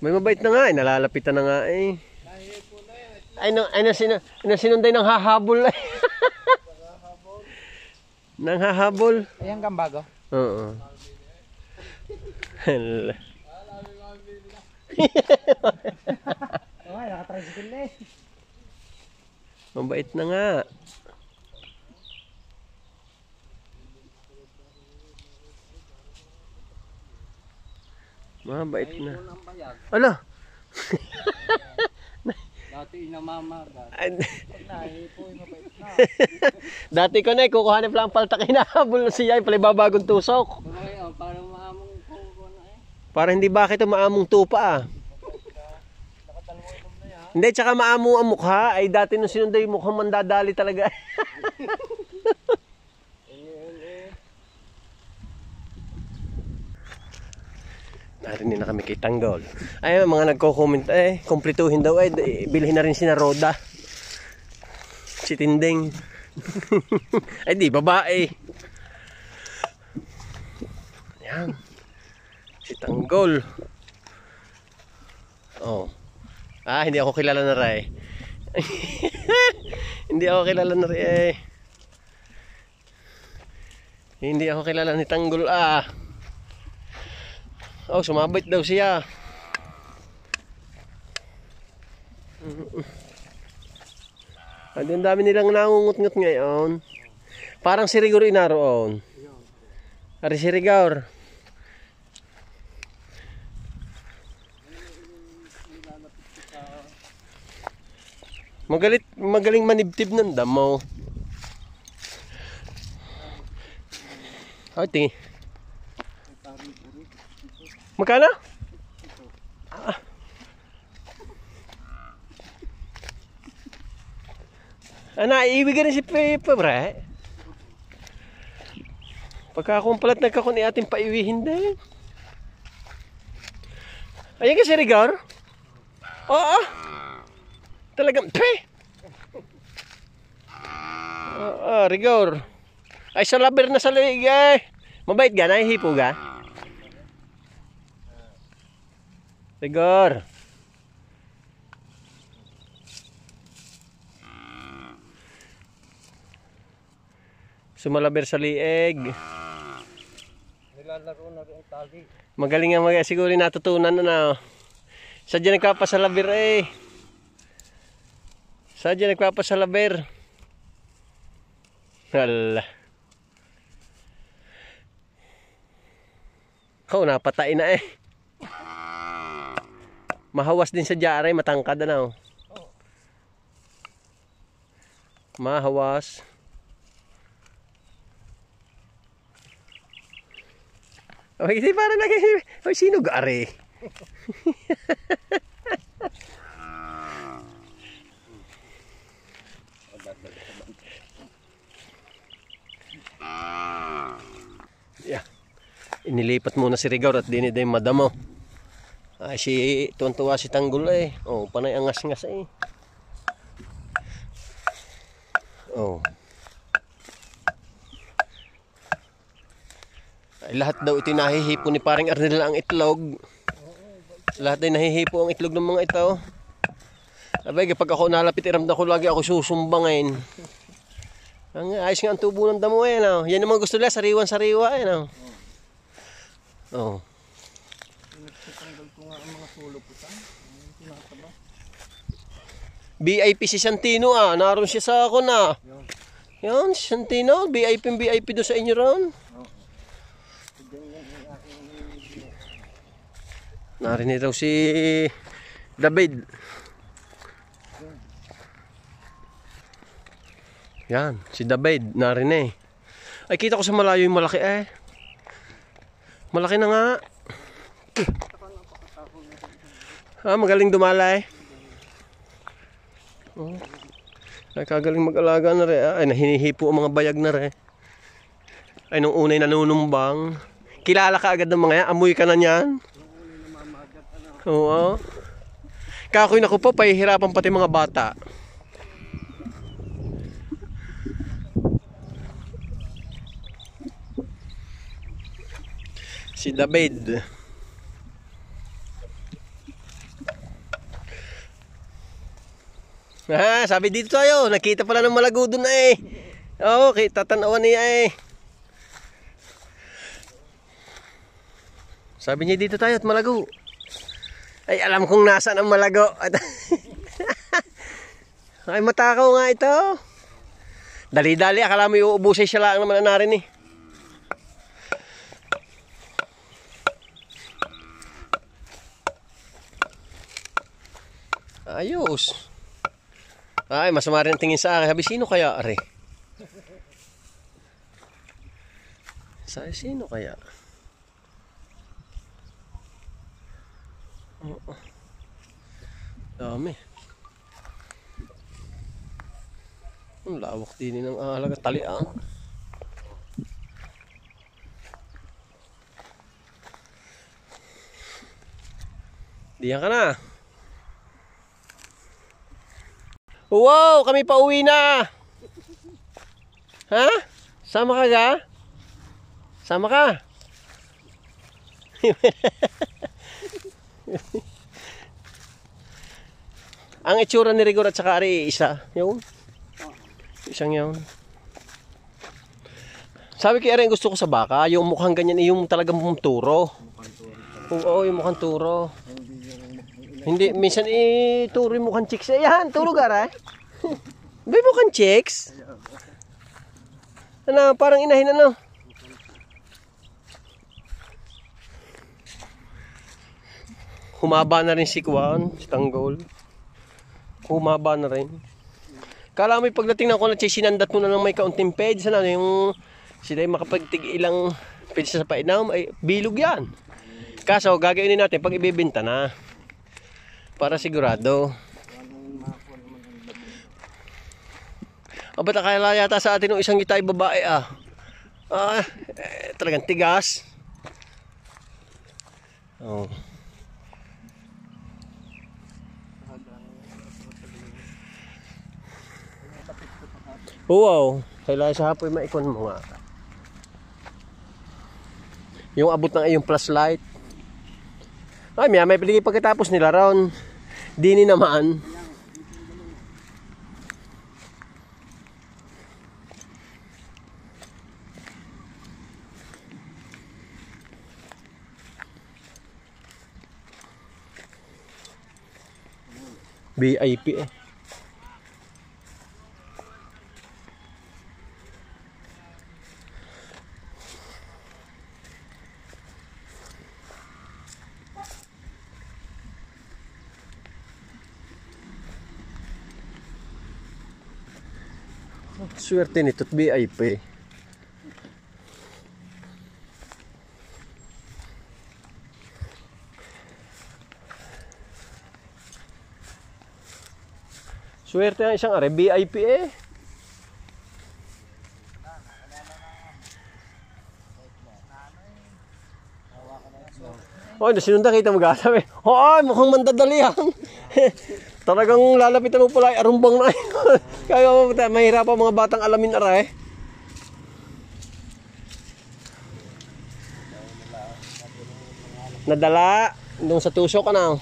May mabait na nga eh. Nalalapitan na nga eh. Sinunday ng hahabol eh. Nang hahabol. Ayan gambago. Oo. Ay, nakatricycle na eh. Mabait na nga. Mabait na. Ala. Dati namamagat. Nahipo, mabait na. Dati ko na kukuhanin lang palta kinahabol na siya. Pala babagong tusok. Para maamong kuko na eh. Para hindi bakit maamong tupa ah. Hindi, tsaka maamo ang mukha. Ay dati nung sinunday mukhang mandadali talaga. Narinig na kami kay Tanggol. Ay, mga nagko-comment eh, kumpletuhin daw eh, bilhin na rin si na Roda. Si Tinding. Ay di, babae. Yan. Si Tanggol. Oh. Ah, hindi ako kilala na Ray. Hindi ako kilala na Ray. Hindi ako kilala ni Tanggol ah. Oh, sumabit daw siya. Ang dami nilang nangungut-ngut ngayon. Parang si Rigor inaroon. Ari si Rigor. Magaling manibtib ng damo. Ay, tingi. Magkano? Ah. Naiiwigan na si Pepe, bre. Pagka akong palat nagkakuni ating paiwihin din. Ayan ka si Rigor? Oo. Talagang, pe! Oo, Rigor. Ay, sa laber na sa liig eh. Mabait ka, nahihipo ka? Rigor. Sumalaber sa liig. Nilalaro na rin ang tali. Magaling nga siguro natutunan na. Sadya nagpapasalaber eh. Sadya nagpapasalaber. Hala. Oh, napatay na eh. Mahawas din sa jare, matangkad na. Mahawas. Oh, hindi parang lagi. Oh, sino gare? Yeah. Inilipat muna si Rigor at diniday madamo. Ay, tuwan-tuwa si Tanggol eh. Oh, panay angas-ngas eh. Oh. Ay, lahat daw ito nahihipo ni paring Arnel ang itlog. Lahat ay nahihipo ang itlog ng mga ito. Abay, pag ako nalapit, iramdam ko lagi ako susumbangin. Ang ayos nga ang tubo ng damo eh. No? Yan naman gusto nila, sariwan-sariwa eh. No? Oh. Tinatanggal ko nga ang mga sulo putan. Tinataba. VIP si Santino ah. Naroon siya sa ako na. Yan, si Santino. VIP do sa inyo ron. Narinig daw si David. Yan, si David. Narinig. Ay, kita ko sa malayo yung malaki eh. Malaki na nga. Ah, magaling dumala eh. Oh. Ay, kagaling mag-alaga na rin. Ay, hinihipo ang mga bayag na rin. Ay, nung unay nanunumbang. Kilala ka agad ng mga yan. Amoy ka na niyan. Oo. Kakoy na ko po, pahihirapan pati mga bata. Si David. Ha, sabi dito tayo, nakita pala ng Malago doon eh. Oo, kita tanawan niya eh. Sabi niya dito tayo at Malago. Ay, alam kong nasaan ang Malago. Ay, matakaw nga ito. Dali-dali, akala mo iuubusin siya lang naman na narin eh. Ayos. Ay, masama rin ang tingin sa akin. Sabi, sino kaya, are? Sabi, sino kaya? Oo. Dami. Ang lawak din ng alaga talian. Diyan ka na. Wow, kami pa uwi na. Ha? Sama ka ga? Sama ka? Ang itsura ni Rigor at saka Ari, isa. Yun. Isang yun. Sabi kay Ari, gusto ko sa baka, yung mukhang ganyan, yung talagang turo. Oo, yung mukhang turo. Hindi, minsan turo yung mukhang chicks. Ayan, turo gara. May mukhang chicks. Ano, parang inahin ano. Humaba na rin si Kwan, si Tanggol. Humaba na rin. Kala mo pagdating na ko na sinandat mo na lang may kaunting page. Sana yung sila makapagtig ilang page sa painaw, ay bilog yan. Kaso gagawin natin pag ibebenta na. Para sigurado. Ba't akala yata sa atin ng isang itay babae ah. Talagang tigas. Oh. Wow, kailangan sa hapon maikon mo nga. Yung abot ng iyong flashlight. Ay, may piligay pagkatapos nila ron. Dini naman. VIP eh. Swerte nito at VIP. Swerte ang isang are, VIP eh. Oh, nasinunda kita mag-asabi. Oh, mukhang mandadalihan. Talagang lalapitan mo pala ay arumbang na. Kaya mahirap ang mga batang alamin aray. Nadala nung sa tusok ka na.